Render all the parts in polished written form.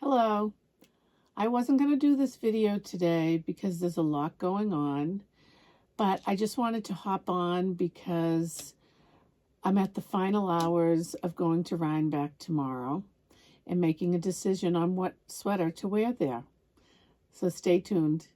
Hello. I wasn't going to do this video today because there's a lot going on, but I just wanted to hop on because I'm at the final hours of going to Rhinebeck tomorrow and making a decision on what sweater to wear there. So stay tuned.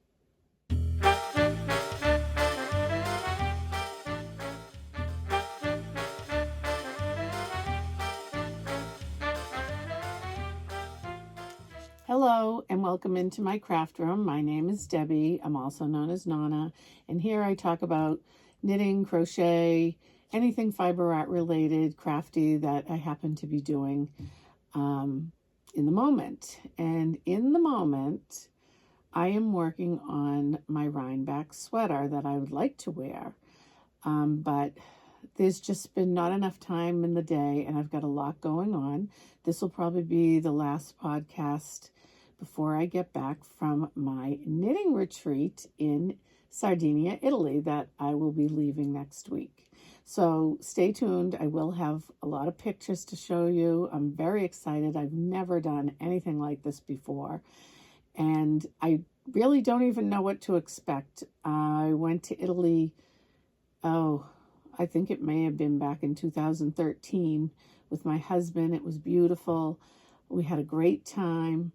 Hello and welcome into my craft room. My name is Debbie. I'm also known as Nana, and here I talk about knitting, crochet, anything fiber art related, crafty that I happen to be doing in the moment. And in the moment, I am working on my Rhinebeck sweater that I would like to wear, but there's just been not enough time in the day, and I've got a lot going on. This will probably be the last podcast before I get back from my knitting retreat in Sardinia, Italy, that I will be leaving next week. So stay tuned. I will have a lot of pictures to show you. I'm very excited. I've never done anything like this before, and I really don't even know what to expect. I went to Italy, I think it may have been back in 2013 with my husband. It was beautiful. We had a great time,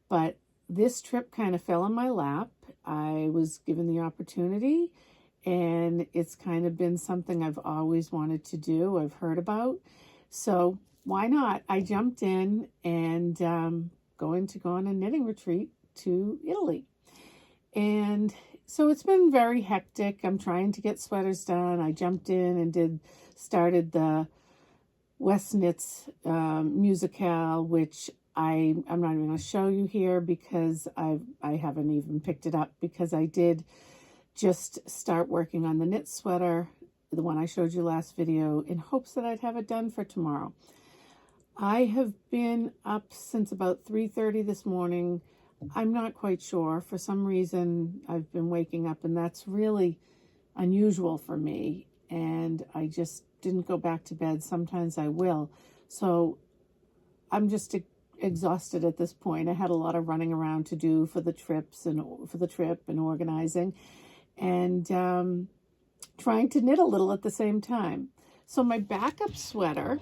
but this trip kind of fell in my lap. I was given the opportunity, and it's kind of been something I've always wanted to do, I've heard about. So why not? I jumped in and going to go on a knitting retreat to Italy. And so it's been very hectic. I'm trying to get sweaters done. I jumped in and started the West Knits musicale, which I'm not even going to show you here because I haven't even picked it up, because I did just start working on the knit sweater, the one I showed you last video, in hopes that I'd have it done for tomorrow. I have been up since about 3:30 this morning. I'm not quite sure. For some reason, I've been waking up, and that's really unusual for me. And I just didn't go back to bed. Sometimes I will. So I'm just exhausted at this point. I had a lot of running around to do for the trip and organizing, and trying to knit a little at the same time. So my backup sweater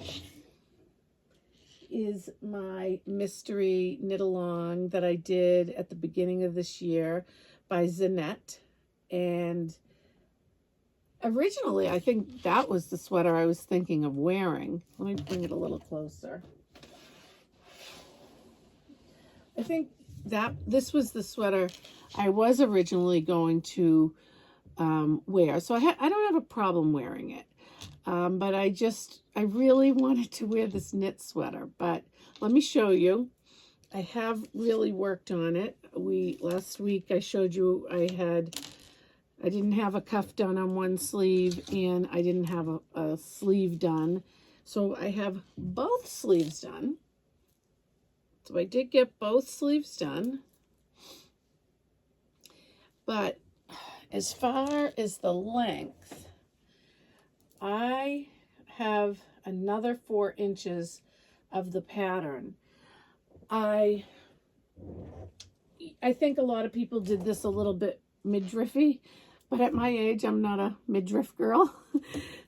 is my mystery knit along that I did at the beginning of this year by Zanette. And originally, I think that was the sweater I was thinking of wearing. Let me bring it a little closer. I think that this was the sweater I was originally going to wear. So I don't have a problem wearing it. But I really wanted to wear this knit sweater. But let me show you. I have really worked on it. Last week I showed you I didn't have a cuff done on one sleeve, and I didn't have a sleeve done. So I have both sleeves done. So I did get both sleeves done. But as far as the length, I have another 4 inches of the pattern. I think a lot of people did this a little bit midriffy, but at my age, I'm not a midriff girl.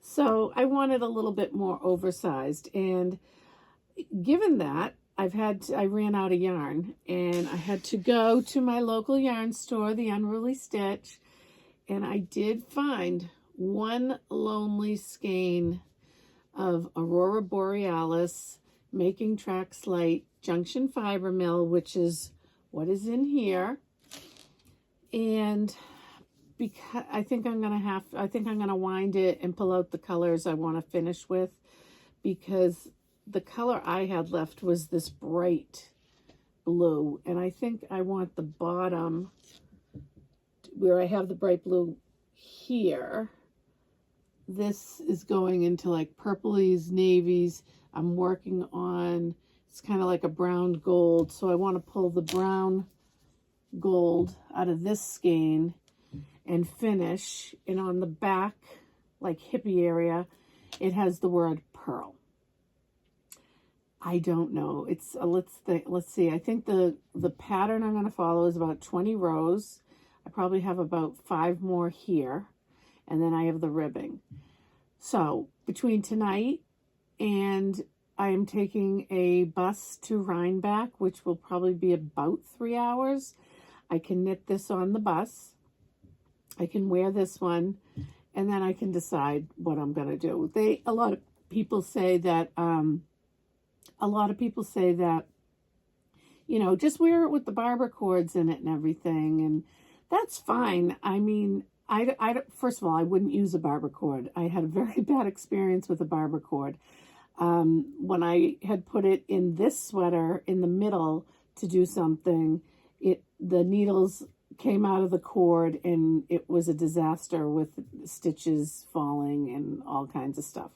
So I wanted a little bit more oversized. And given that, I ran out of yarn, and I had to go to my local yarn store, the Unruly Stitch, and I did find one lonely skein of Aurora Borealis Making Tracks Light Junction Fiber Mill, which is what is in here. And because I think I'm gonna wind it and pull out the colors I want to finish with, because the color I had left was this bright blue, and I think I want the bottom, where I have the bright blue here, this is going into like purplies, navies. I'm working on, it's kind of like a brown gold, so I want to pull the brown gold out of this skein and finish. And on the back, like hippie area, it has the word pearl. I don't know. It's let's see. I think the pattern I'm going to follow is about 20 rows. I probably have about 5 more here, and then I have the ribbing. So between tonight and I am taking a bus to Rhinebeck, which will probably be about 3 hours. I can knit this on the bus. I can wear this one, and then I can decide what I'm going to do. A lot of people say that, just wear it with the barber cords in it and everything, and that's fine. I mean, first of all, I wouldn't use a barber cord. I had a very bad experience with a barber cord. When I had put it in this sweater in the middle to do something, the needles came out of the cord and it was a disaster with stitches falling and all kinds of stuff.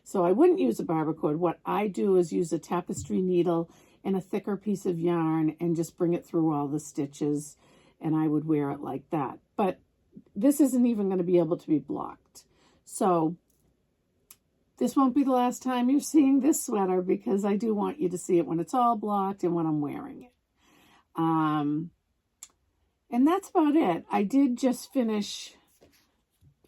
So I wouldn't use a barber cord. What I do is use a tapestry needle and a thicker piece of yarn and just bring it through all the stitches, and I would wear it like that. But this isn't even going to be able to be blocked. So this won't be the last time you're seeing this sweater, because I do want you to see it when it's all blocked and when I'm wearing it. And that's about it. I did just finish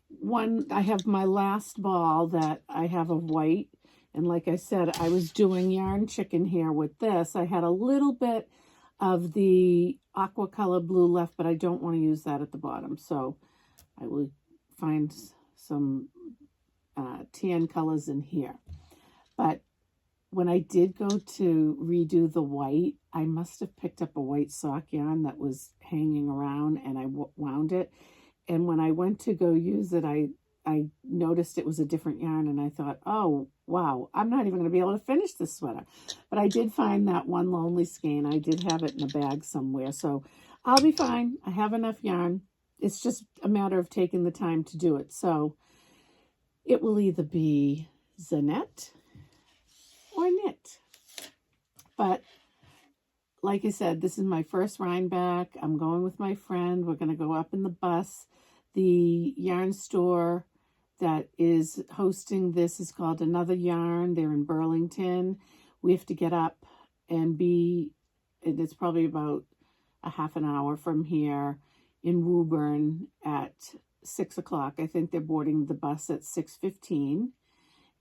one. I have my last ball that I have of white. And like I said, I was doing yarn chicken here with this. I had a little bit of the aqua color blue left, but I don't want to use that at the bottom. So I will find some tan colors in here. But when I did go to redo the white, I must have picked up a white sock yarn that was hanging around, and I wound it. And when I went to go use it, I noticed it was a different yarn, and I thought, oh, wow, I'm not even going to be able to finish this sweater. But I did find that one lonely skein. I did have it in a bag somewhere, so I'll be fine. I have enough yarn. It's just a matter of taking the time to do it. So it will either be Zanette or knit. But like I said, this is my first Rhinebeck. I'm going with my friend. We're going to go up in the bus. The yarn store that is hosting this is called Another Yarn. They're in Burlington. We have to get up and it's probably about a half an hour from here in Woburn at 6 o'clock. I think they're boarding the bus at 6:15.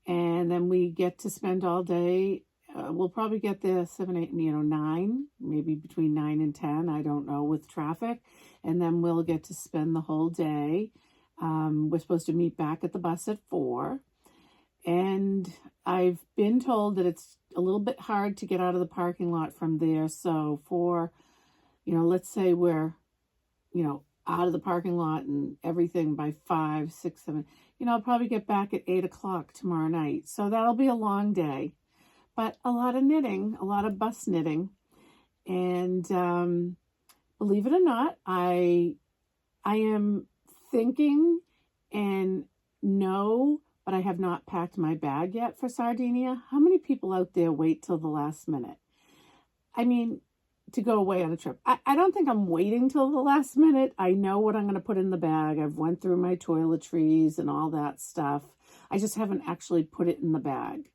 And then we get to spend all day. We'll probably get there 7, 8, 9, maybe between 9 and 10. I don't know, with traffic. And then we'll get to spend the whole day. We're supposed to meet back at the bus at 4. And I've been told that it's a little bit hard to get out of the parking lot from there. So let's say we're, out of the parking lot and everything by 5, 6, 7. I'll probably get back at 8 o'clock tomorrow night. So that'll be a long day. But a lot of knitting, a lot of bus knitting. And believe it or not, I am thinking and no, but I have not packed my bag yet for Sardinia. How many people out there wait till the last minute? I mean, to go away on a trip. I don't think I'm waiting till the last minute. I know what I'm going to put in the bag. I've went through my toiletries and all that stuff. I just haven't actually put it in the bag.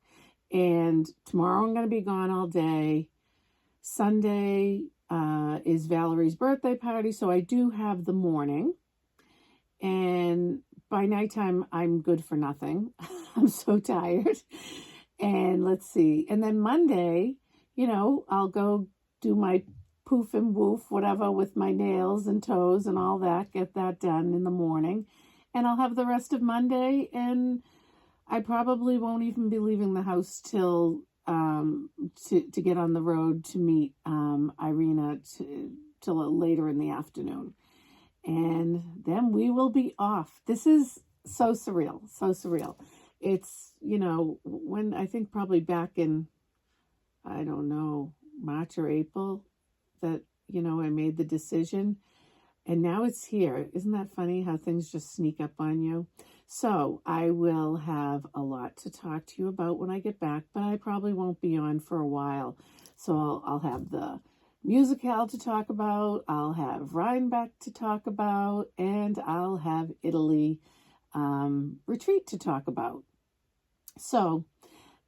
And tomorrow I'm going to be gone all day. Sunday is Valerie's birthday party, so I do have the morning. And by nighttime, I'm good for nothing. I'm so tired. And let's see. And then Monday, I'll go do my poof and woof, whatever, with my nails and toes and all that, get that done in the morning. And I'll have the rest of Monday, and I probably won't even be leaving the house till to get on the road to meet Irina till later in the afternoon. And then we will be off. This is so surreal, so surreal. It's, when I think probably back in, I don't know, March or April that, I made the decision. And now it's here. Isn't that funny how things just sneak up on you? So I will have a lot to talk to you about when I get back, but I probably won't be on for a while. So I'll have the musicale to talk about, I'll have Rhinebeck to talk about, and I'll have Italy retreat to talk about. So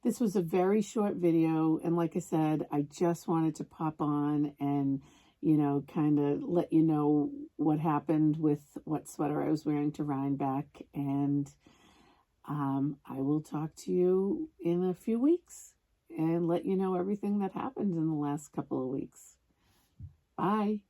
This was a very short video, and like I said, I just wanted to pop on and, kind of let you know what happened with what sweater I was wearing to Rhinebeck, and I will talk to you in a few weeks and let you know everything that happened in the last couple of weeks. Bye.